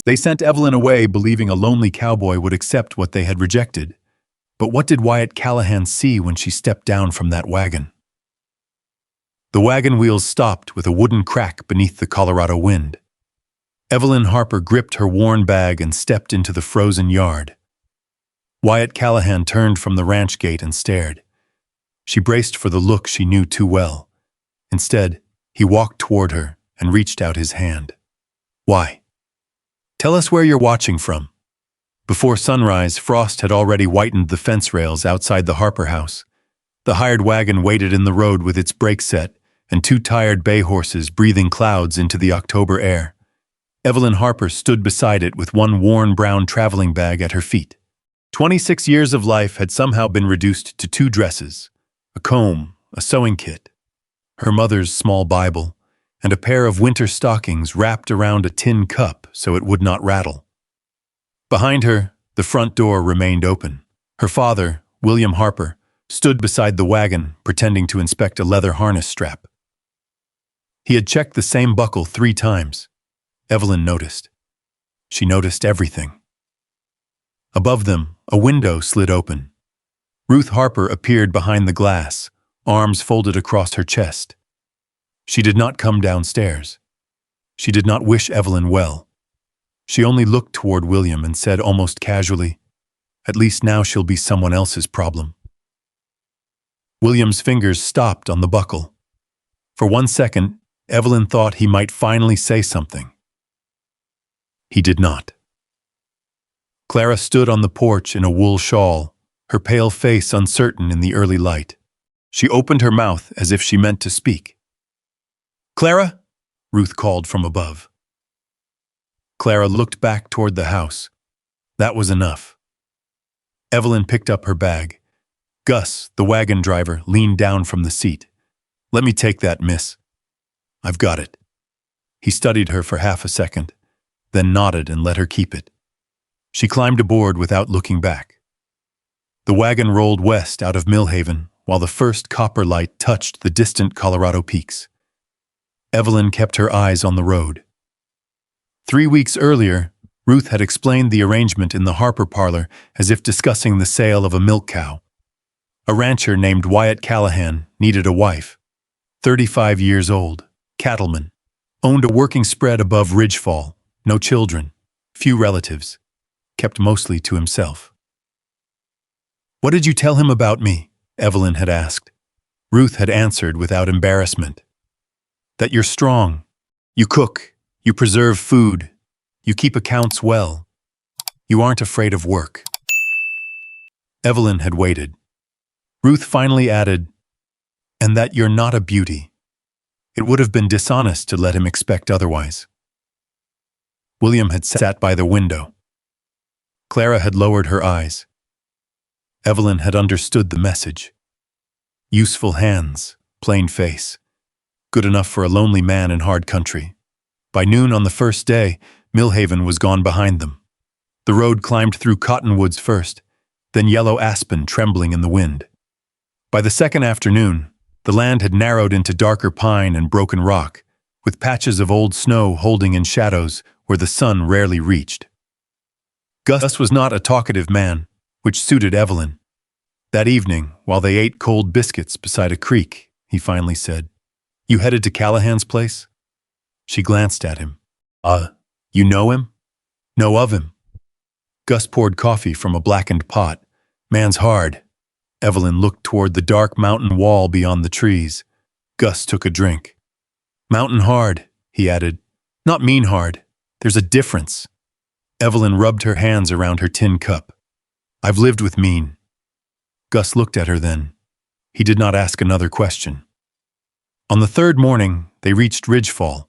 They sent Evelyn away believing a lonely cowboy would accept what they had rejected. But what did Wyatt Callahan see when she stepped down from that wagon? The wagon wheels stopped with a wooden crack beneath the Colorado wind. Evelyn Harper gripped her worn bag and stepped into the frozen yard. Wyatt Callahan turned from the ranch gate and stared. She braced for the look she knew too well. Instead, he walked toward her and reached out his hand. "Why? Tell us where you're watching from." Before sunrise, frost had already whitened the fence rails outside the Harper house. The hired wagon waited in the road with its brakes set and two tired bay horses breathing clouds into the October air. Evelyn Harper stood beside it with one worn brown traveling bag at her feet. 26 years of life had somehow been reduced to 2 dresses, a comb, a sewing kit, her mother's small Bible, and a pair of winter stockings wrapped around a tin cup so it would not rattle. Behind her, the front door remained open. Her father, William Harper, stood beside the wagon, pretending to inspect a leather harness strap. He had checked the same buckle 3 times. Evelyn noticed. She noticed everything. Above them, a window slid open. Ruth Harper appeared behind the glass, arms folded across her chest. She did not come downstairs. She did not wish Evelyn well. She only looked toward William and said almost casually, "At least now she'll be someone else's problem." William's fingers stopped on the buckle. For 1 second, Evelyn thought he might finally say something. He did not. Clara stood on the porch in a wool shawl, her pale face uncertain in the early light. She opened her mouth as if she meant to speak. "Clara?" Ruth called from above. Clara looked back toward the house. That was enough. Evelyn picked up her bag. Gus, the wagon driver, leaned down from the seat. "Let me take that, miss." "I've got it." He studied her for half a second, then nodded and let her keep it. She climbed aboard without looking back. The wagon rolled west out of Millhaven, while the first copper light touched the distant Colorado peaks. Evelyn kept her eyes on the road. 3 weeks earlier, Ruth had explained the arrangement in the Harper parlor as if discussing the sale of a milk cow. A rancher named Wyatt Callahan needed a wife, 35 years old, cattleman, owned a working spread above Ridgefall, no children, few relatives, kept mostly to himself. "What did you tell him about me?" Evelyn had asked. Ruth had answered without embarrassment. "That you're strong. You cook. You preserve food. You keep accounts well. You aren't afraid of work." Evelyn had waited. Ruth finally added, "And that you're not a beauty." It would have been dishonest to let him expect otherwise. William had sat by the window. Clara had lowered her eyes. Evelyn had understood the message. Useful hands, plain face. Good enough for a lonely man in hard country. By noon on the first day, Millhaven was gone behind them. The road climbed through cottonwoods first, then yellow aspen trembling in the wind. By the second afternoon, the land had narrowed into darker pine and broken rock, with patches of old snow holding in shadows where the sun rarely reached. Gus was not a talkative man, which suited Evelyn. That evening, while they ate cold biscuits beside a creek, he finally said, "You headed to Callahan's place?" She glanced at him. You know him?" "Know of him." Gus poured coffee from a blackened pot. "Man's hard." Evelyn looked toward the dark mountain wall beyond the trees. Gus took a drink. "Mountain hard," he added. "Not mean hard. There's a difference." Evelyn rubbed her hands around her tin cup. "I've lived with mean." Gus looked at her then. He did not ask another question. On the 3rd morning, they reached Ridgefall.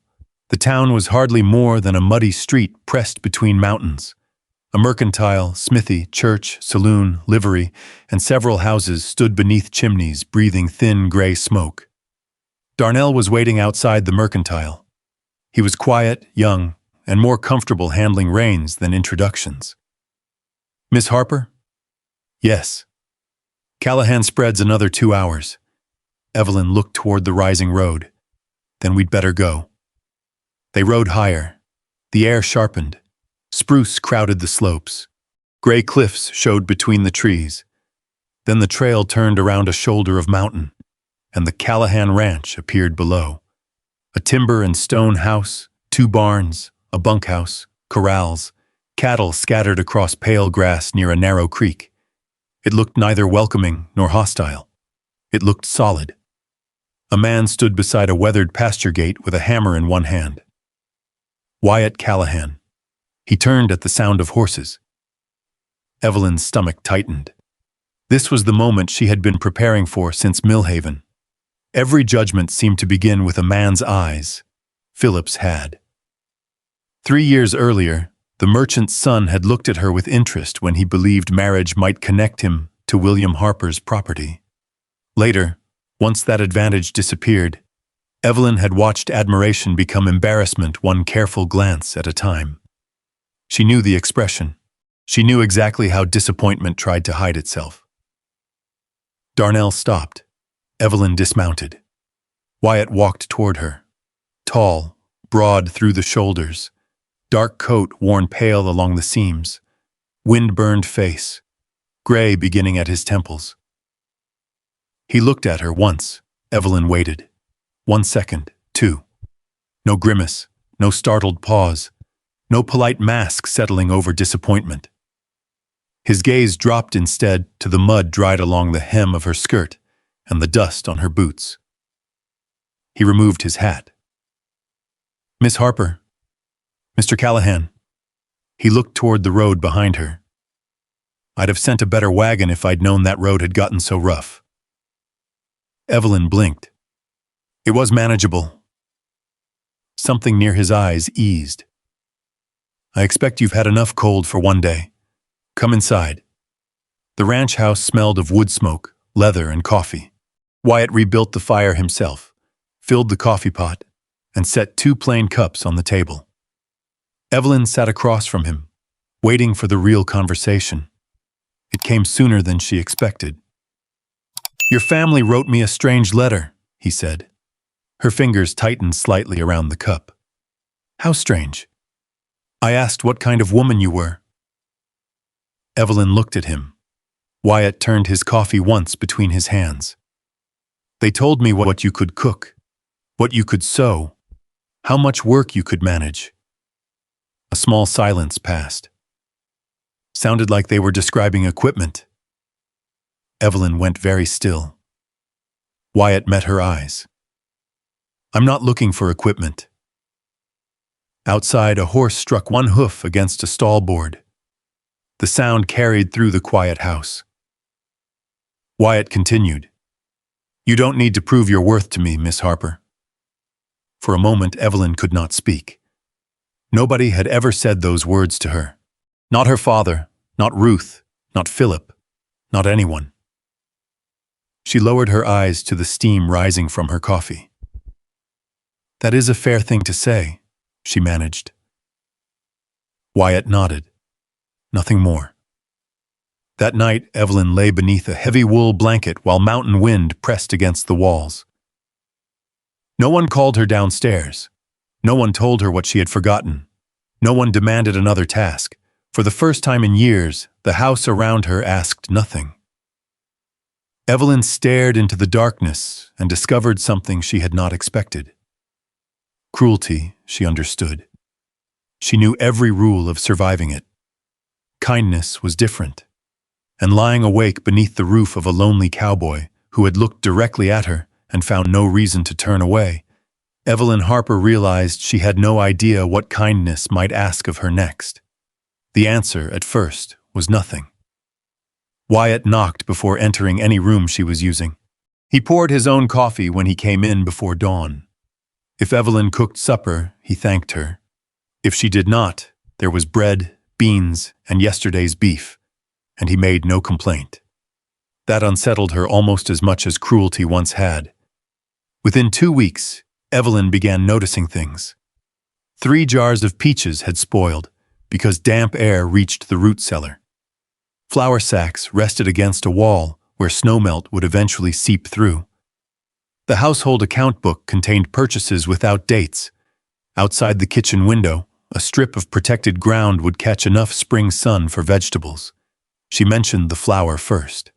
The town was hardly more than a muddy street pressed between mountains. A mercantile, smithy, church, saloon, livery, and several houses stood beneath chimneys breathing thin gray smoke. Darnell was waiting outside the mercantile. He was quiet, young, and more comfortable handling reins than introductions. "Miss Harper?" "Yes." "Callahan spreads another 2 hours." Evelyn looked toward the rising road. "Then we'd better go." They rode higher. The air sharpened. Spruce crowded the slopes. Gray cliffs showed between the trees. Then the trail turned around a shoulder of mountain, and the Callahan Ranch appeared below. A timber and stone house, 2 barns, a bunkhouse, corrals, cattle scattered across pale grass near a narrow creek. It looked neither welcoming nor hostile. It looked solid. A man stood beside a weathered pasture gate with a hammer in one hand. Wyatt Callahan. He turned at the sound of horses. Evelyn's stomach tightened. This was the moment she had been preparing for since Millhaven. Every judgment seemed to begin with a man's eyes. Philip's had. 3 years earlier, the merchant's son had looked at her with interest when he believed marriage might connect him to William Harper's property. Later, once that advantage disappeared, Evelyn had watched admiration become embarrassment, one careful glance at a time. She knew the expression. She knew exactly how disappointment tried to hide itself. Darnell stopped. Evelyn dismounted. Wyatt walked toward her. Tall, broad through the shoulders, dark coat worn pale along the seams, wind-burned face, gray beginning at his temples. He looked at her once. Evelyn waited. 1 second, 2. No grimace, no startled pause, no polite mask settling over disappointment. His gaze dropped instead to the mud dried along the hem of her skirt and the dust on her boots. He removed his hat. "Miss Harper. Mr. Callahan." He looked toward the road behind her. "I'd have sent a better wagon if I'd known that road had gotten so rough." Evelyn blinked. It was manageable. Something near his eyes eased. "I expect you've had enough cold for one day. Come inside." The ranch house smelled of wood smoke, leather, and coffee. Wyatt rebuilt the fire himself, filled the coffee pot, and set 2 plain cups on the table. Evelyn sat across from him, waiting for the real conversation. It came sooner than she expected. "Your family wrote me a strange letter," he said. Her fingers tightened slightly around the cup. "How strange?" "I asked what kind of woman you were." Evelyn looked at him. Wyatt turned his coffee once between his hands. "They told me what you could cook, what you could sew, how much work you could manage." A small silence passed. Sounded like they were describing equipment. Evelyn went very still. Wyatt met her eyes. "I'm not looking for equipment." Outside, a horse struck one hoof against a stall board. The sound carried through the quiet house. Wyatt continued. "You don't need to prove your worth to me, Miss Harper." For a moment, Evelyn could not speak. Nobody had ever said those words to her. Not her father, not Ruth, not Philip, not anyone. She lowered her eyes to the steam rising from her coffee. "That is a fair thing to say," she managed. Wyatt nodded. Nothing more. That night, Evelyn lay beneath a heavy wool blanket while mountain wind pressed against the walls. No one called her downstairs. No one told her what she had forgotten. No one demanded another task. For the first time in years, the house around her asked nothing. Evelyn stared into the darkness and discovered something she had not expected. Cruelty, she understood. She knew every rule of surviving it. Kindness was different. And lying awake beneath the roof of a lonely cowboy who had looked directly at her and found no reason to turn away, Evelyn Harper realized she had no idea what kindness might ask of her next. The answer, at first, was nothing. Wyatt knocked before entering any room she was using. He poured his own coffee when he came in before dawn. If Evelyn cooked supper, he thanked her. If she did not, there was bread, beans, and yesterday's beef, and he made no complaint. That unsettled her almost as much as cruelty once had. Within 2 weeks, Evelyn began noticing things. 3 jars of peaches had spoiled because damp air reached the root cellar. Flour sacks rested against a wall where snowmelt would eventually seep through. The household account book contained purchases without dates. Outside the kitchen window, A strip of protected ground would catch enough spring sun for vegetables. She mentioned the flour first.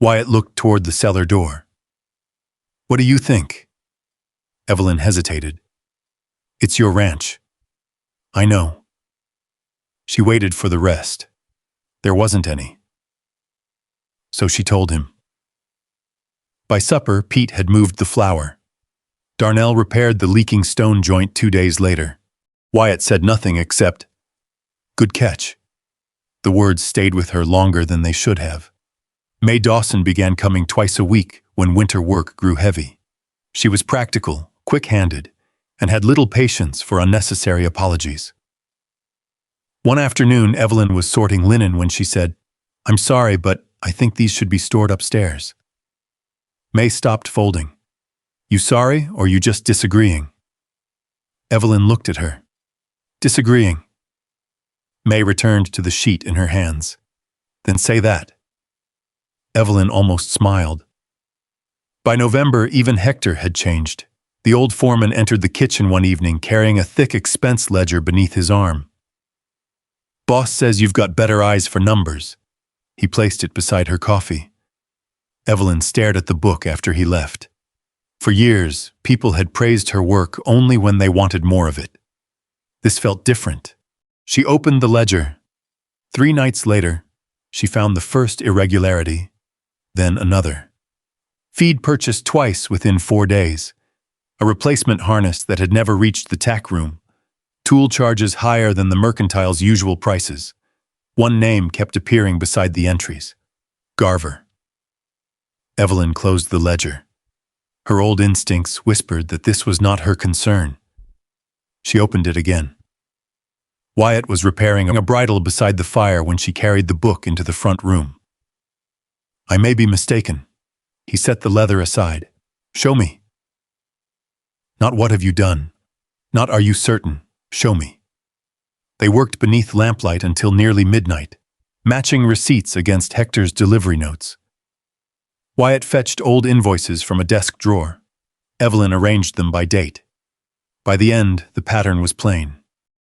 Wyatt looked toward the cellar door. "What do you think?" Evelyn hesitated. "It's your ranch." "I know." She waited for the rest. There wasn't any. So she told him. By supper, Pete had moved the flour. Darnell repaired the leaking stone joint 2 days later. Wyatt said nothing except, "Good catch." The words stayed with her longer than they should have. Mae Dawson began coming twice a week when winter work grew heavy. She was practical, quick-handed, and had little patience for unnecessary apologies. One afternoon, Evelyn was sorting linen when she said, "I'm sorry, but I think these should be stored upstairs." Mae stopped folding. "You sorry, or you just disagreeing?" Evelyn looked at her. "Disagreeing." Mae returned to the sheet in her hands. "Then say that." Evelyn almost smiled. By November, even Hector had changed. The old foreman entered the kitchen one evening carrying a thick expense ledger beneath his arm. "Boss says you've got better eyes for numbers." He placed it beside her coffee. Evelyn stared at the book after he left. For years, people had praised her work only when they wanted more of it. This felt different. She opened the ledger. 3 nights later, she found the first irregularity, then another. Feed purchased twice within 4 days. A replacement harness that had never reached the tack room. Tool charges higher than the mercantile's usual prices. One name kept appearing beside the entries. Garver. Evelyn closed the ledger. Her old instincts whispered that this was not her concern. She opened it again. Wyatt was repairing a bridle beside the fire when she carried the book into the front room. "I may be mistaken." He set the leather aside. "Show me." "Not what have you done. Not are you certain. Show me." They worked beneath lamplight until nearly midnight, matching receipts against Hector's delivery notes. Wyatt fetched old invoices from a desk drawer. Evelyn arranged them by date. By the end, the pattern was plain.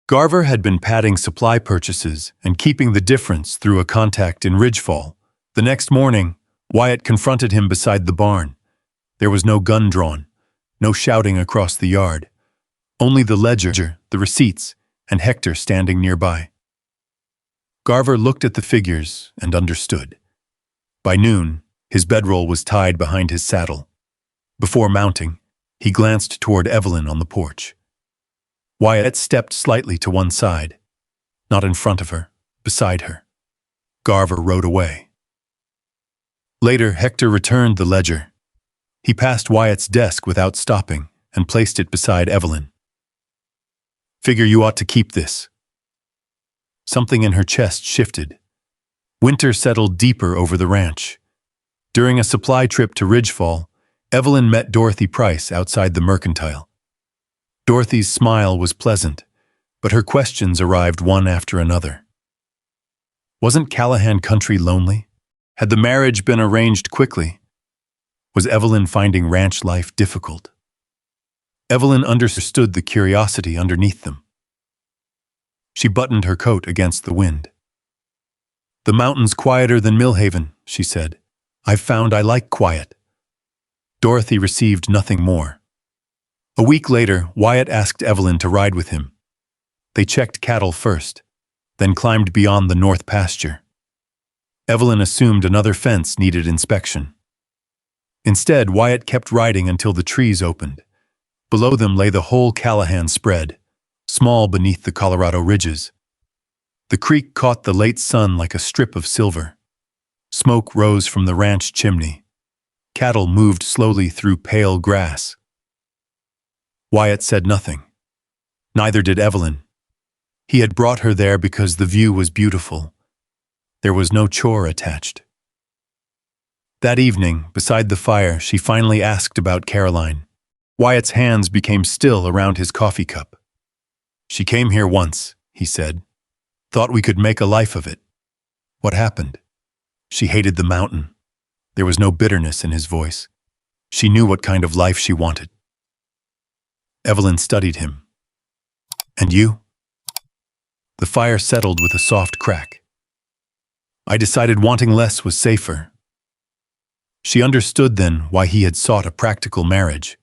Garver had been padding supply purchases and keeping the difference through a contact in Ridgefall. The next morning, Wyatt confronted him beside the barn. There was no gun drawn, no shouting across the yard. Only the ledger, the receipts, and Hector standing nearby. Garver looked at the figures and understood. By noon, his bedroll was tied behind his saddle. Before mounting, he glanced toward Evelyn on the porch. Wyatt stepped slightly to one side. Not in front of her, beside her. Garver rode away. Later, Hector returned the ledger. He passed Wyatt's desk without stopping and placed it beside Evelyn. "Figure you ought to keep this." Something in her chest shifted. Winter settled deeper over the ranch. During a supply trip to Ridgefall, Evelyn met Dorothy Price outside the mercantile. Dorothy's smile was pleasant, but her questions arrived one after another. Wasn't Callahan country lonely? Had the marriage been arranged quickly? Was Evelyn finding ranch life difficult? Evelyn understood the curiosity underneath them. She buttoned her coat against the wind. "The mountain's quieter than Millhaven," she said. "I've found I like quiet." Dorothy received nothing more. A week later, Wyatt asked Evelyn to ride with him. They checked cattle first, then climbed beyond the north pasture. Evelyn assumed another fence needed inspection. Instead, Wyatt kept riding until the trees opened. Below them lay the whole Callahan spread, small beneath the Colorado ridges. The creek caught the late sun like a strip of silver. Smoke rose from the ranch chimney. Cattle moved slowly through pale grass. Wyatt said nothing. Neither did Evelyn. He had brought her there because the view was beautiful. There was no chore attached. That evening, beside the fire, she finally asked about Caroline. Wyatt's hands became still around his coffee cup. "She came here once," he said. "Thought we could make a life of it. What happened?" "She hated the mountain." There was no bitterness in his voice. She knew what kind of life she wanted. Evelyn studied him. "And And you? The fire settled with a soft crack. I decided wanting less was safer. She understood then why he had sought a practical marriage,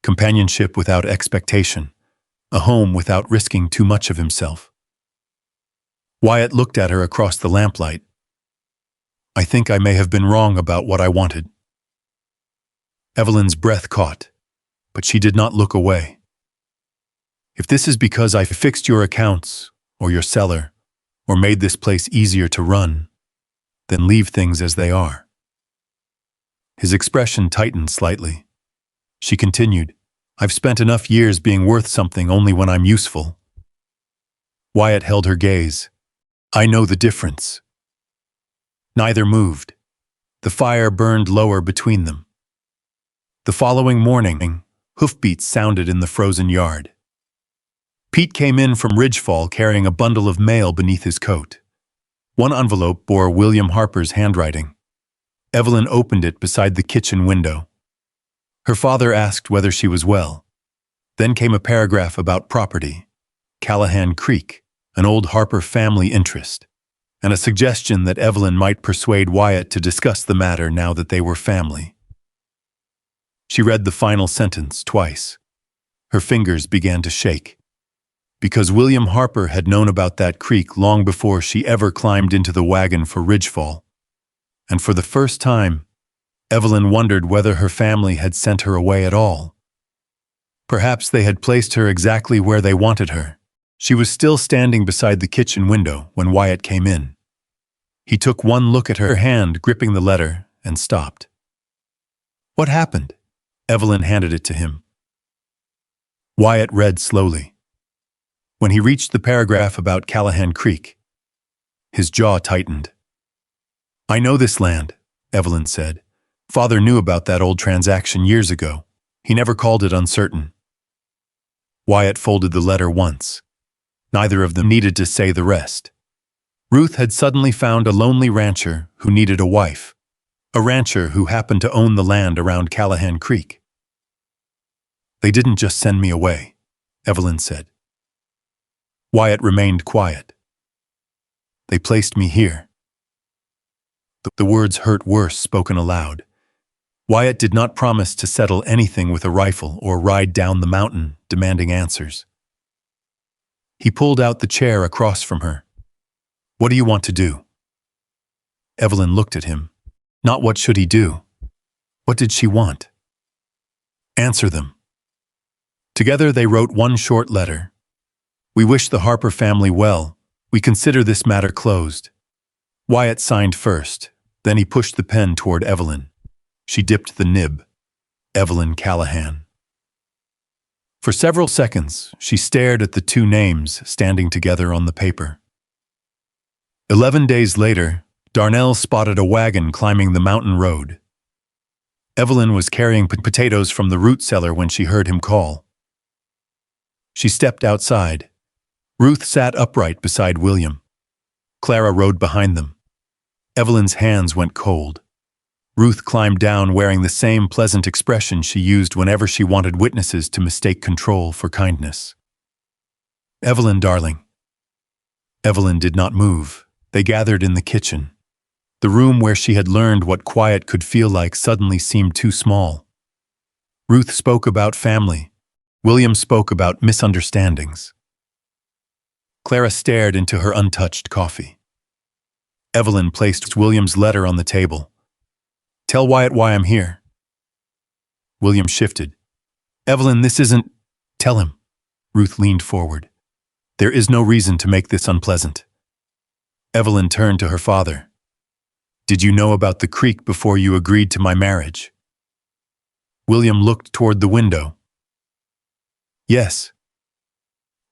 companionship without expectation, a home without risking too much of himself. Wyatt looked at her across the lamplight. I think I may have been wrong about what I wanted. Evelyn's breath caught, but she did not look away. If this is because I fixed your accounts, or your cellar, or made this place easier to run, then leave things as they are. His expression tightened slightly. She continued, I've spent enough years being worth something only when I'm useful. Wyatt held her gaze. I know the difference. Neither moved. The fire burned lower between them. The following morning, hoofbeats sounded in the frozen yard. Pete came in from Ridgefall carrying a bundle of mail beneath his coat. One envelope bore William Harper's handwriting. Evelyn opened it beside the kitchen window. Her father asked whether she was well. Then came a paragraph about property, Callahan Creek, an old Harper family interest, and a suggestion that Evelyn might persuade Wyatt to discuss the matter now that they were family. She read the final sentence twice. Her fingers began to shake. Because William Harper had known about that creek long before she ever climbed into the wagon for Ridgefall. And for the first time, Evelyn wondered whether her family had sent her away at all. Perhaps they had placed her exactly where they wanted her. She was still standing beside the kitchen window when Wyatt came in. He took one look at her hand gripping the letter and stopped. What happened? Evelyn handed it to him. Wyatt read slowly. When he reached the paragraph about Callahan Creek, his jaw tightened. I know this land, Evelyn said. Father knew about that old transaction years ago. He never called it uncertain. Wyatt folded the letter once. Neither of them needed to say the rest. Ruth had suddenly found a lonely rancher who needed a wife, a rancher who happened to own the land around Callahan Creek. They didn't just send me away, Evelyn said. Wyatt remained quiet. They placed me here. The words hurt worse spoken aloud. Wyatt did not promise to settle anything with a rifle or ride down the mountain demanding answers. He pulled out the chair across from her. What do you want to do? Evelyn looked at him. Not what should he do. What did she want? Answer them. Together they wrote one short letter. We wish the Harper family well. We consider this matter closed. Wyatt signed first. Then he pushed the pen toward Evelyn. She dipped the nib. Evelyn Callahan. For several seconds, she stared at the two names standing together on the paper. 11 days later, Darnell spotted a wagon climbing the mountain road. Evelyn was carrying potatoes from the root cellar when she heard him call. She stepped outside. Ruth sat upright beside William. Clara rode behind them. Evelyn's hands went cold. Ruth climbed down wearing the same pleasant expression she used whenever she wanted witnesses to mistake control for kindness. Evelyn, darling. Evelyn did not move. They gathered in the kitchen. The room where she had learned what quiet could feel like suddenly seemed too small. Ruth spoke about family. William spoke about misunderstandings. Clara stared into her untouched coffee. Evelyn placed William's letter on the table. Tell Wyatt why I'm here. William shifted. Evelyn, this isn't... Tell him. Ruth leaned forward. There is no reason to make this unpleasant. Evelyn turned to her father. Did you know about the creek before you agreed to my marriage? William looked toward the window. Yes.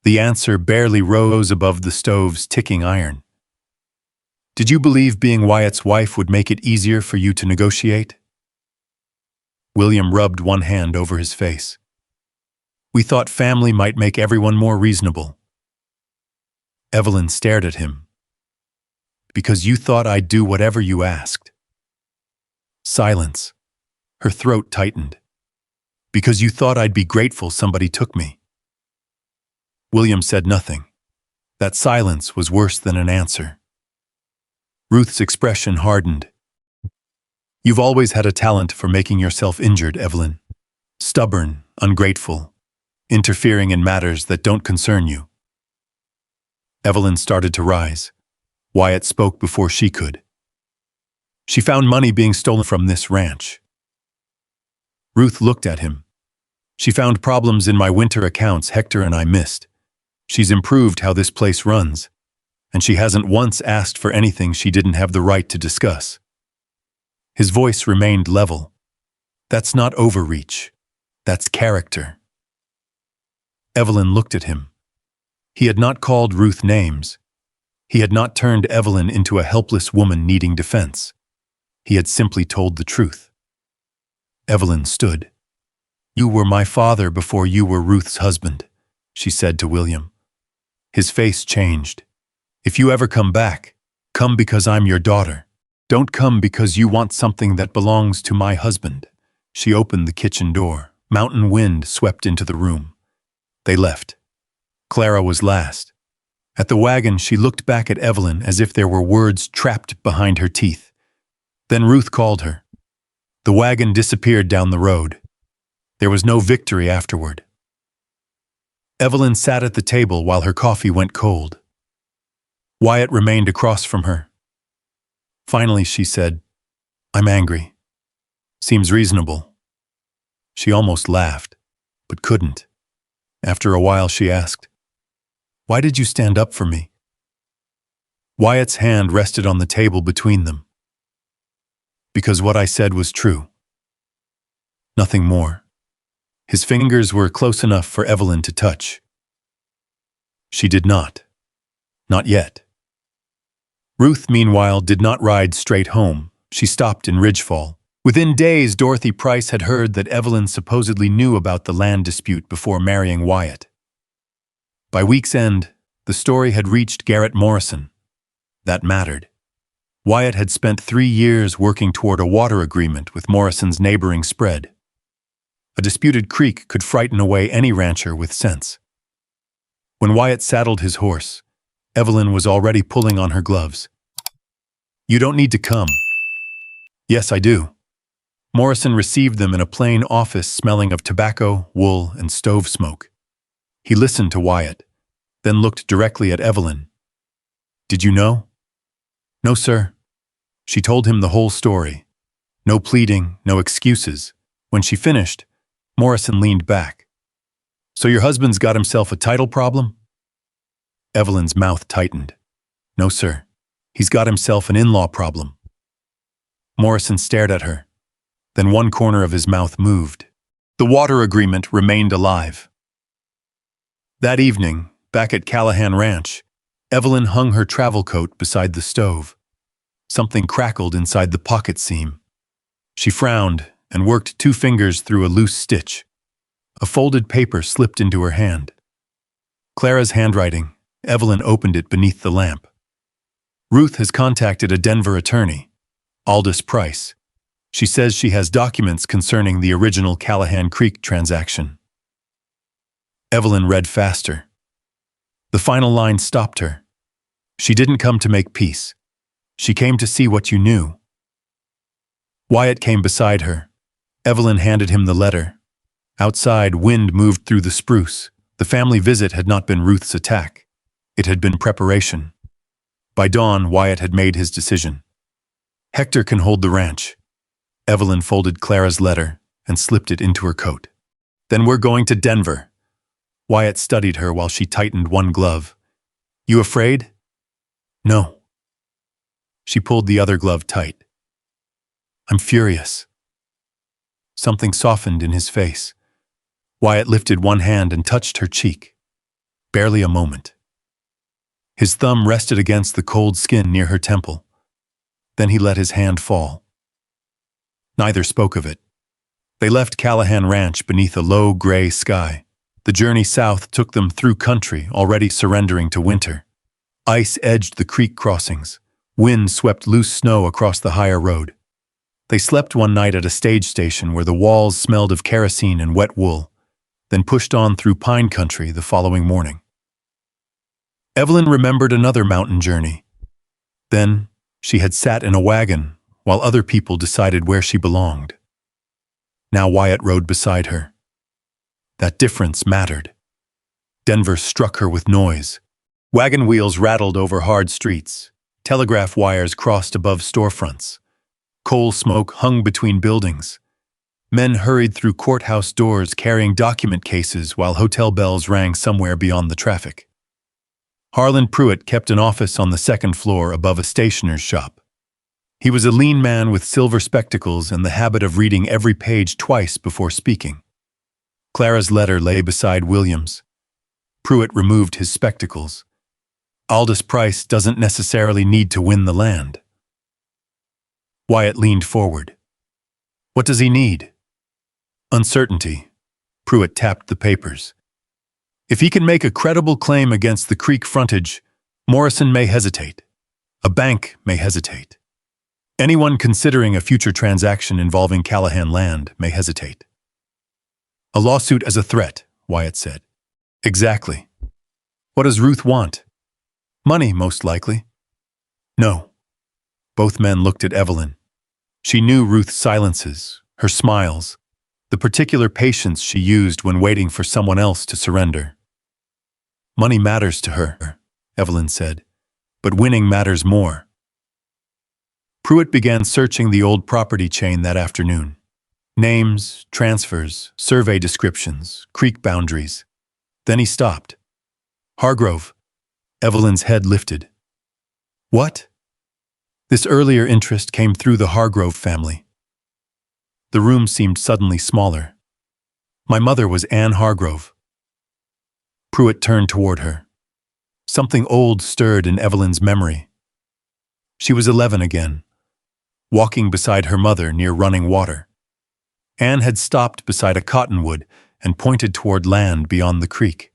The answer barely rose above the stove's ticking iron. Did you believe being Wyatt's wife would make it easier for you to negotiate? William rubbed one hand over his face. We thought family might make everyone more reasonable. Evelyn stared at him. Because you thought I'd do whatever you asked. Silence. Her throat tightened. Because you thought I'd be grateful somebody took me. William said nothing. That silence was worse than an answer. Ruth's expression hardened. You've always had a talent for making yourself injured, Evelyn. Stubborn, ungrateful, interfering in matters that don't concern you. Evelyn started to rise. Wyatt spoke before she could. She found money being stolen from this ranch. Ruth looked at him. She found problems in my winter accounts Hector and I missed. She's improved how this place runs, and she hasn't once asked for anything she didn't have the right to discuss. His voice remained level. That's not overreach. That's character. Evelyn looked at him. He had not called Ruth names. He had not turned Evelyn into a helpless woman needing defense. He had simply told the truth. Evelyn stood. You were my father before you were Ruth's husband, she said to William. His face changed. If you ever come back, come because I'm your daughter. Don't come because you want something that belongs to my husband. She opened the kitchen door. Mountain wind swept into the room. They left. Clara was last. At the wagon, she looked back at Evelyn as if there were words trapped behind her teeth. Then Ruth called her. The wagon disappeared down the road. There was no victory afterward. Evelyn sat at the table while her coffee went cold. Wyatt remained across from her. Finally, she said, I'm angry. Seems reasonable. She almost laughed, but couldn't. After a while, she asked, Why did you stand up for me? Wyatt's hand rested on the table between them. Because what I said was true. Nothing more. His fingers were close enough for Evelyn to touch. She did not. Not yet. Ruth, meanwhile, did not ride straight home. She stopped in Ridgefall. Within days, Dorothy Price had heard that Evelyn supposedly knew about the land dispute before marrying Wyatt. By week's end, the story had reached Garrett Morrison. That mattered. Wyatt had spent 3 years working toward a water agreement with Morrison's neighboring spread. A disputed creek could frighten away any rancher with sense. When Wyatt saddled his horse, Evelyn was already pulling on her gloves. You don't need to come. Yes, I do. Morrison received them in a plain office smelling of tobacco, wool, and stove smoke. He listened to Wyatt, then looked directly at Evelyn. Did you know? No, sir. She told him the whole story. No pleading, no excuses. When she finished, Morrison leaned back. So your husband's got himself a title problem? Evelyn's mouth tightened. No, sir. He's got himself an in-law problem. Morrison stared at her. Then one corner of his mouth moved. The water agreement remained alive. That evening, back at Callahan Ranch, Evelyn hung her travel coat beside the stove. Something crackled inside the pocket seam. She frowned and worked 2 fingers through a loose stitch. A folded paper slipped into her hand. Clara's handwriting. Evelyn opened it beneath the lamp. Ruth has contacted a Denver attorney, Aldous Price. She says she has documents concerning the original Callahan Creek transaction. Evelyn read faster. The final line stopped her. She didn't come to make peace. She came to see what you knew. Wyatt came beside her. Evelyn handed him the letter. Outside, wind moved through the spruce. The family visit had not been Ruth's attack. It had been preparation. By dawn, Wyatt had made his decision. Hector can hold the ranch. Evelyn folded Clara's letter and slipped it into her coat. Then we're going to Denver. Wyatt studied her while she tightened one glove. You afraid? No. She pulled the other glove tight. I'm furious. Something softened in his face. Wyatt lifted one hand and touched her cheek. Barely a moment. His thumb rested against the cold skin near her temple. Then he let his hand fall. Neither spoke of it. They left Callahan Ranch beneath a low, gray sky. The journey south took them through country already surrendering to winter. Ice edged the creek crossings. Wind swept loose snow across the higher road. They slept one night at a stage station where the walls smelled of kerosene and wet wool, then pushed on through pine country the following morning. Evelyn remembered another mountain journey. Then, she had sat in a wagon while other people decided where she belonged. Now Wyatt rode beside her. That difference mattered. Denver struck her with noise. Wagon wheels rattled over hard streets. Telegraph wires crossed above storefronts. Coal smoke hung between buildings. Men hurried through courthouse doors carrying document cases while hotel bells rang somewhere beyond the traffic. Harlan Pruitt kept an office on the second floor above a stationer's shop. He was a lean man with silver spectacles and the habit of reading every page twice before speaking. Clara's letter lay beside William's. Pruitt removed his spectacles. Aldous Price doesn't necessarily need to win the land. Wyatt leaned forward. What does he need? Uncertainty. Pruitt tapped the papers. If he can make a credible claim against the creek frontage, Morrison may hesitate. A bank may hesitate. Anyone considering a future transaction involving Callahan land may hesitate. A lawsuit as a threat, Wyatt said. Exactly. What does Ruth want? Money, most likely. No. Both men looked at Evelyn. She knew Ruth's silences, her smiles, the particular patience she used when waiting for someone else to surrender. Money matters to her, Evelyn said, but winning matters more. Pruitt began searching the old property chain that afternoon. Names, transfers, survey descriptions, creek boundaries. Then he stopped. Hargrove. Evelyn's head lifted. What? This earlier interest came through the Hargrove family. The room seemed suddenly smaller. My mother was Anne Hargrove. Pruitt turned toward her. Something old stirred in Evelyn's memory. She was 11 again, walking beside her mother near running water. Anne had stopped beside a cottonwood and pointed toward land beyond the creek.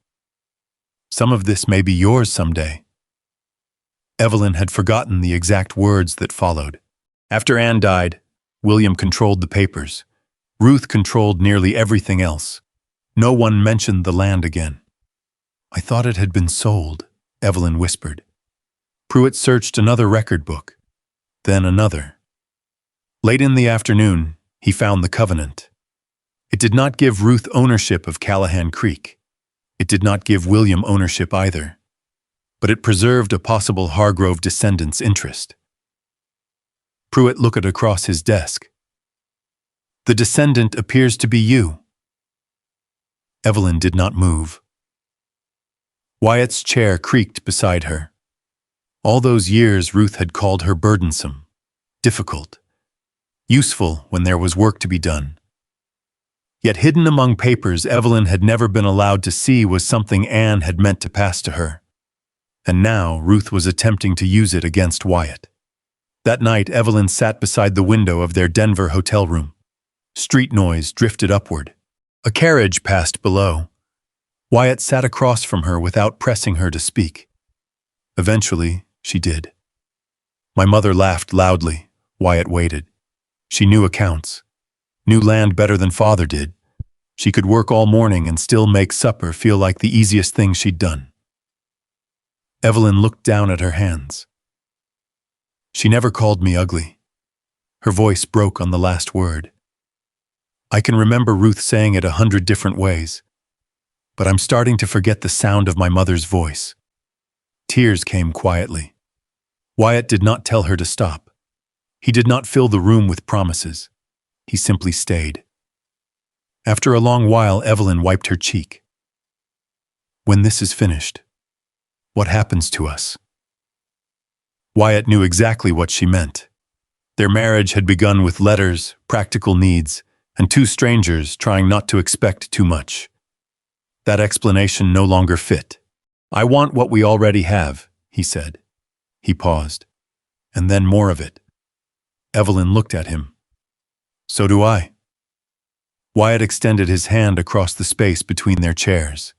Some of this may be yours someday. Evelyn had forgotten the exact words that followed. After Anne died, William controlled the papers. Ruth controlled nearly everything else. No one mentioned the land again. I thought it had been sold, Evelyn whispered. Pruitt searched another record book, then another. Late in the afternoon, he found the covenant. It did not give Ruth ownership of Callahan Creek. It did not give William ownership either, but it preserved a possible Hargrove descendant's interest. Pruitt looked across his desk. The descendant appears to be you. Evelyn did not move. Wyatt's chair creaked beside her. All those years Ruth had called her burdensome, difficult, useful when there was work to be done. Yet hidden among papers Evelyn had never been allowed to see was something Anne had meant to pass to her. And now Ruth was attempting to use it against Wyatt. That night Evelyn sat beside the window of their Denver hotel room. Street noise drifted upward. A carriage passed below. Wyatt sat across from her without pressing her to speak. Eventually, she did. My mother laughed loudly. Wyatt waited. She knew accounts. Knew land better than Father did. She could work all morning and still make supper feel like the easiest thing she'd done. Evelyn looked down at her hands. She never called me ugly. Her voice broke on the last word. I can remember Ruth saying it 100 different ways, but I'm starting to forget the sound of my mother's voice. Tears came quietly. Wyatt did not tell her to stop. He did not fill the room with promises. He simply stayed. After a long while, Evelyn wiped her cheek. When this is finished, what happens to us? Wyatt knew exactly what she meant. Their marriage had begun with letters, practical needs, and two strangers trying not to expect too much. That explanation no longer fit. I want what we already have, he said. He paused. And then more of it. Evelyn looked at him. So do I. Wyatt extended his hand across the space between their chairs.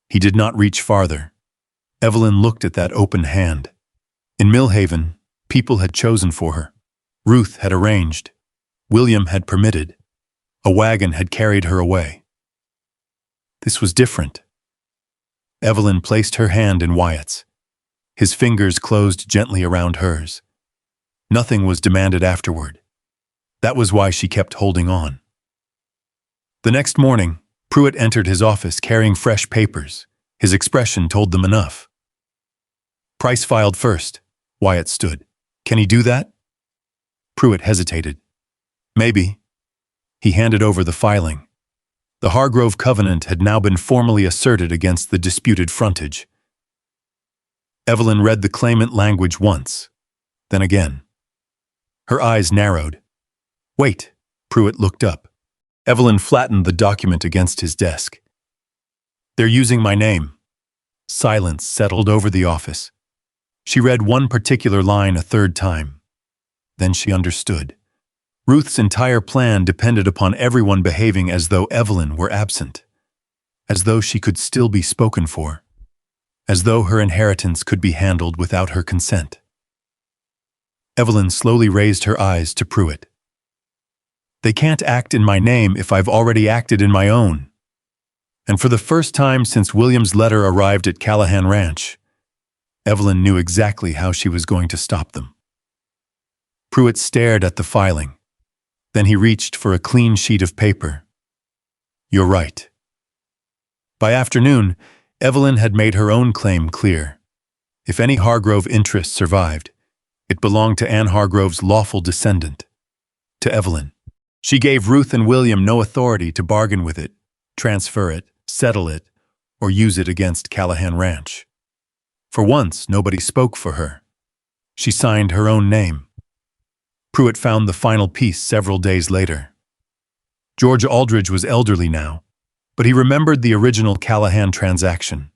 He did not reach farther. Evelyn looked at that open hand. In Millhaven, people had chosen for her. Ruth had arranged. William had permitted. A wagon had carried her away. This was different. Evelyn placed her hand in Wyatt's. His fingers closed gently around hers. Nothing was demanded afterward. That was why she kept holding on. The next morning, Pruitt entered his office carrying fresh papers. His expression told them enough. Price filed first. Wyatt stood. Can he do that? Pruitt hesitated. Maybe. He handed over the filing. The Hargrove covenant had now been formally asserted against the disputed frontage. Evelyn read the claimant language once, then again. Her eyes narrowed. Wait, Pruitt looked up. Evelyn flattened the document against his desk. They're using my name. Silence settled over the office. She read one particular line a third time. Then she understood. Ruth's entire plan depended upon everyone behaving as though Evelyn were absent, as though she could still be spoken for, as though her inheritance could be handled without her consent. Evelyn slowly raised her eyes to Pruitt. They can't act in my name if I've already acted in my own. And for the first time since William's letter arrived at Callahan Ranch, Evelyn knew exactly how she was going to stop them. Pruitt stared at the filing. Then he reached for a clean sheet of paper. You're right. By afternoon, Evelyn had made her own claim clear. If any Hargrove interest survived, it belonged to Anne Hargrove's lawful descendant, to Evelyn. She gave Ruth and William no authority to bargain with it, transfer it, settle it, or use it against Callahan Ranch. For once, nobody spoke for her. She signed her own name. Pruitt found the final piece several days later. George Aldridge was elderly now, but he remembered the original Callahan transaction.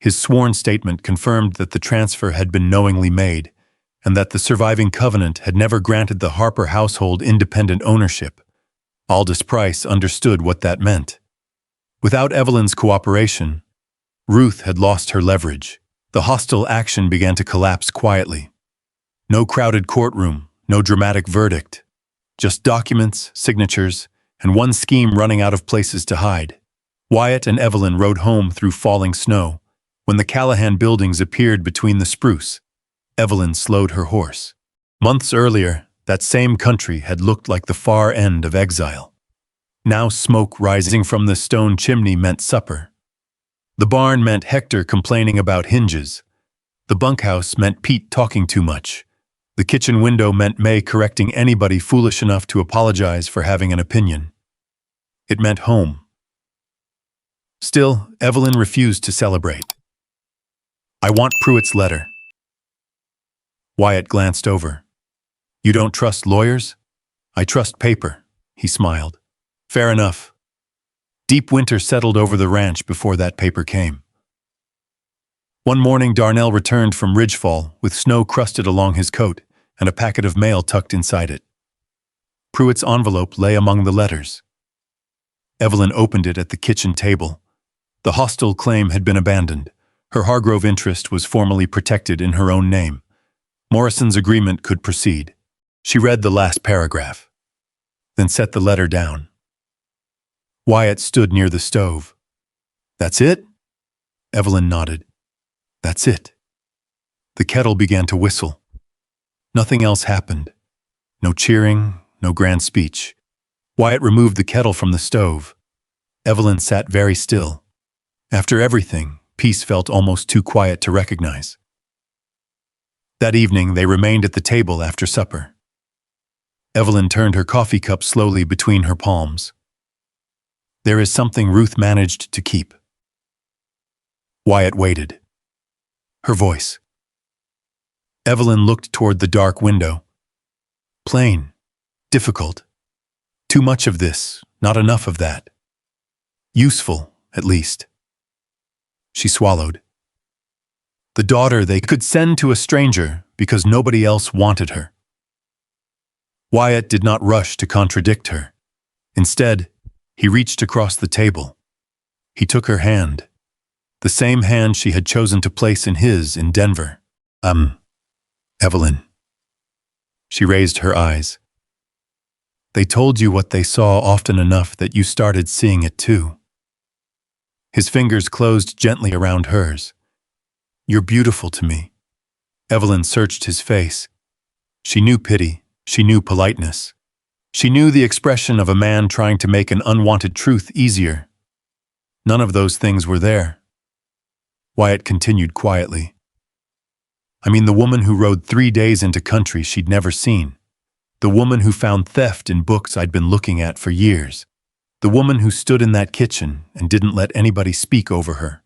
His sworn statement confirmed that the transfer had been knowingly made, and that the surviving covenant had never granted the Harper household independent ownership. Aldous Price understood what that meant. Without Evelyn's cooperation, Ruth had lost her leverage. The hostile action began to collapse quietly. No crowded courtroom, no dramatic verdict. Just documents, signatures, and one scheme running out of places to hide. Wyatt and Evelyn rode home through falling snow. When the Callahan buildings appeared between the spruce, Evelyn slowed her horse. Months earlier, that same country had looked like the far end of exile. Now smoke rising from the stone chimney meant supper. The barn meant Hector complaining about hinges. The bunkhouse meant Pete talking too much. The kitchen window meant May correcting anybody foolish enough to apologize for having an opinion. It meant home. Still, Evelyn refused to celebrate. I want Pruitt's letter. Wyatt glanced over. You don't trust lawyers? I trust paper, he smiled. Fair enough. Deep winter settled over the ranch before that paper came. One morning, Darnell returned from Ridgefall with snow crusted along his coat and a packet of mail tucked inside it. Pruitt's envelope lay among the letters. Evelyn opened it at the kitchen table. The hostile claim had been abandoned. Her Hargrove interest was formally protected in her own name. Morrison's agreement could proceed. She read the last paragraph, then set the letter down. Wyatt stood near the stove. That's it? Evelyn nodded. That's it. The kettle began to whistle. Nothing else happened. No cheering, no grand speech. Wyatt removed the kettle from the stove. Evelyn sat very still. After everything, peace felt almost too quiet to recognize. That evening, they remained at the table after supper. Evelyn turned her coffee cup slowly between her palms. There is something Ruth managed to keep. Wyatt waited. Her voice. Evelyn looked toward the dark window. Plain. Difficult. Too much of this, not enough of that. Useful, at least. She swallowed. The daughter they could send to a stranger because nobody else wanted her. Wyatt did not rush to contradict her. Instead, he reached across the table. He took her hand, the same hand she had chosen to place in his in Denver. Evelyn. She raised her eyes. They told you what they saw often enough that you started seeing it too. His fingers closed gently around hers. You're beautiful to me, Evelyn searched his face. She knew pity. She knew politeness. She knew the expression of a man trying to make an unwanted truth easier. None of those things were there. Wyatt continued quietly. I mean the woman who rode 3 days into country she'd never seen. The woman who found theft in books I'd been looking at for years. The woman who stood in that kitchen and didn't let anybody speak over her.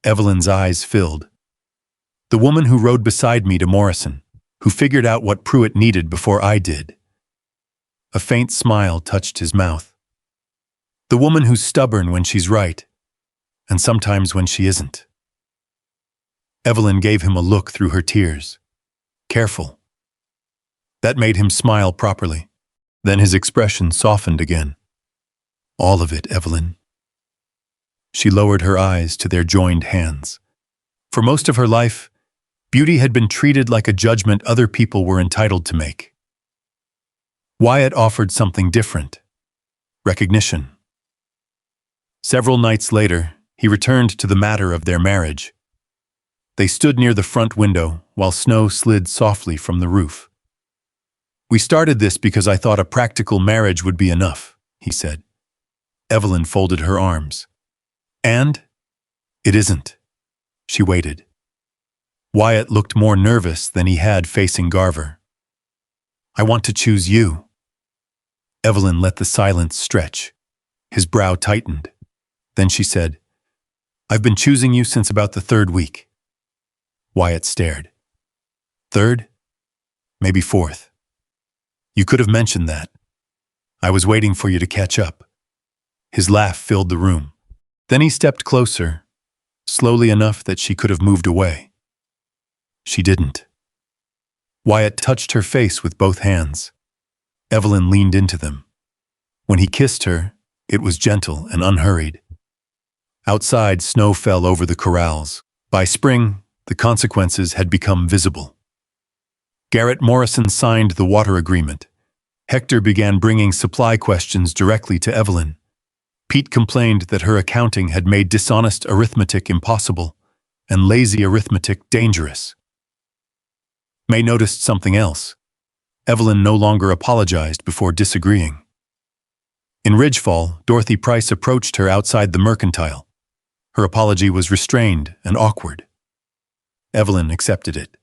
Evelyn's eyes filled. The woman who rode beside me to Morrison, who figured out what Pruitt needed before I did. A faint smile touched his mouth. The woman who's stubborn when she's right, and sometimes when she isn't. Evelyn gave him a look through her tears. Careful. That made him smile properly. Then his expression softened again. All of it, Evelyn. She lowered her eyes to their joined hands. For most of her life, beauty had been treated like a judgment other people were entitled to make. Wyatt offered something different. Recognition. Several nights later, he returned to the matter of their marriage. They stood near the front window while snow slid softly from the roof. We started this because I thought a practical marriage would be enough, he said. Evelyn folded her arms. And? It isn't. She waited. Wyatt looked more nervous than he had facing Garver. I want to choose you. Evelyn let the silence stretch. His brow tightened. Then she said, I've been choosing you since about the 3rd week. Wyatt stared. 3rd? Maybe 4th. You could have mentioned that. I was waiting for you to catch up. His laugh filled the room. Then he stepped closer, slowly enough that she could have moved away. She didn't. Wyatt touched her face with both hands. Evelyn leaned into them. When he kissed her, it was gentle and unhurried. Outside, snow fell over the corrals. By spring, the consequences had become visible. Garrett Morrison signed the water agreement. Hector began bringing supply questions directly to Evelyn. Pete complained that her accounting had made dishonest arithmetic impossible and lazy arithmetic dangerous. May noticed something else. Evelyn no longer apologized before disagreeing. In Ridgefall, Dorothy Price approached her outside the mercantile. Her apology was restrained and awkward. Evelyn accepted it.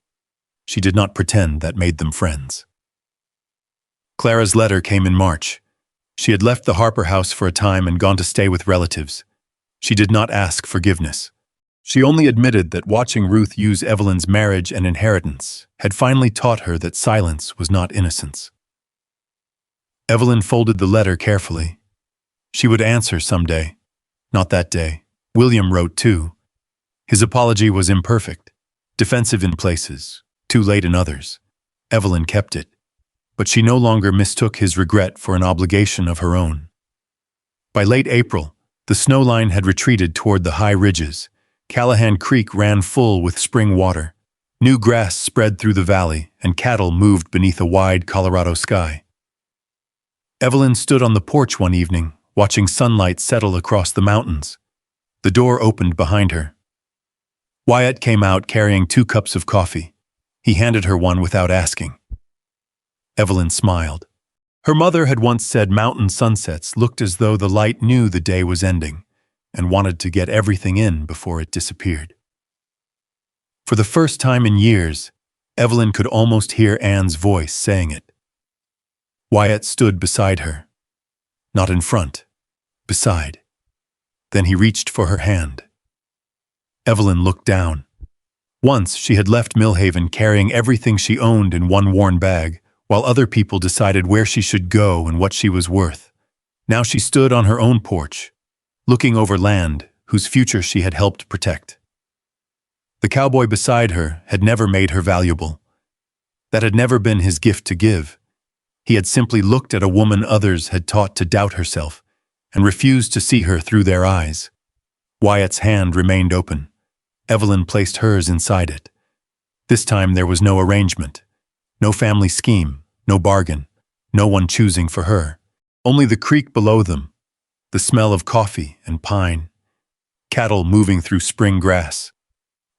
She did not pretend that made them friends. Clara's letter came in March. She had left the Harper house for a time and gone to stay with relatives. She did not ask forgiveness. She only admitted that watching Ruth use Evelyn's marriage and inheritance had finally taught her that silence was not innocence. Evelyn folded the letter carefully. She would answer someday. Not that day. William wrote too. His apology was imperfect, defensive in places, too late in others. Evelyn kept it, but she no longer mistook his regret for an obligation of her own. By late April, the snow line had retreated toward the high ridges. Callahan Creek ran full with spring water. New grass spread through the valley, and cattle moved beneath a wide Colorado sky. Evelyn stood on the porch one evening, watching sunlight settle across the mountains. The door opened behind her. Wyatt came out carrying 2 cups of coffee. He handed her one without asking. Evelyn smiled. Her mother had once said mountain sunsets looked as though the light knew the day was ending and wanted to get everything in before it disappeared. For the first time in years, Evelyn could almost hear Anne's voice saying it. Wyatt stood beside her. Not in front, beside. Then he reached for her hand. Evelyn looked down. Once she had left Millhaven carrying everything she owned in one worn bag, while other people decided where she should go and what she was worth. Now she stood on her own porch, looking over land whose future she had helped protect. The cowboy beside her had never made her valuable. That had never been his gift to give. He had simply looked at a woman others had taught to doubt herself and refused to see her through their eyes. Wyatt's hand remained open. Evelyn placed hers inside it. This time there was no arrangement, no family scheme, no bargain, no one choosing for her. Only the creek below them, the smell of coffee and pine, cattle moving through spring grass.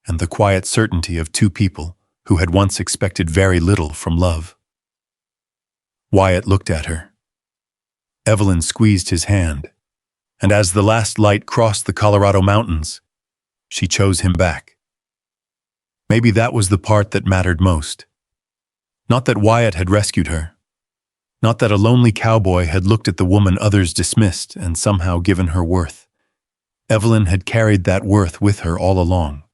and the quiet certainty of two people who had once expected very little from love. Wyatt looked at her. Evelyn squeezed his hand, and as the last light crossed the Colorado mountains, she chose him back. Maybe that was the part that mattered most. Not that Wyatt had rescued her. Not that a lonely cowboy had looked at the woman others dismissed and somehow given her worth. Evelyn had carried that worth with her all along.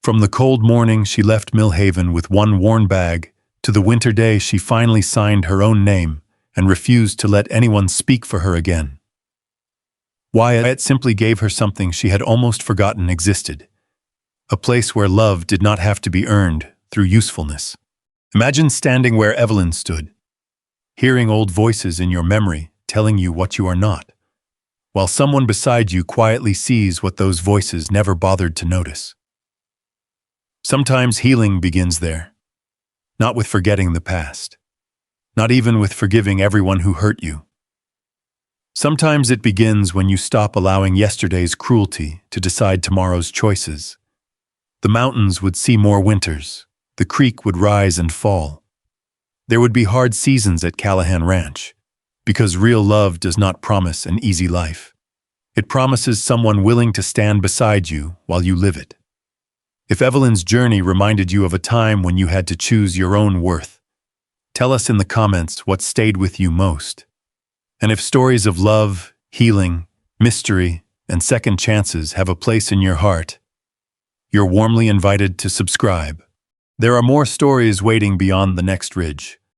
From the cold morning she left Millhaven with one worn bag, to the winter day she finally signed her own name and refused to let anyone speak for her again. Wyatt simply gave her something she had almost forgotten existed. A place where love did not have to be earned through usefulness. Imagine standing where Evelyn stood, hearing old voices in your memory telling you what you are not, while someone beside you quietly sees what those voices never bothered to notice. Sometimes healing begins there, not with forgetting the past, not even with forgiving everyone who hurt you. Sometimes it begins when you stop allowing yesterday's cruelty to decide tomorrow's choices. The mountains would see more winters, the creek would rise and fall. There would be hard seasons at Callahan Ranch, because real love does not promise an easy life. It promises someone willing to stand beside you while you live it. If Evelyn's journey reminded you of a time when you had to choose your own worth, tell us in the comments what stayed with you most. And if stories of love, healing, mystery, and second chances have a place in your heart, you're warmly invited to subscribe. There are more stories waiting beyond the next ridge.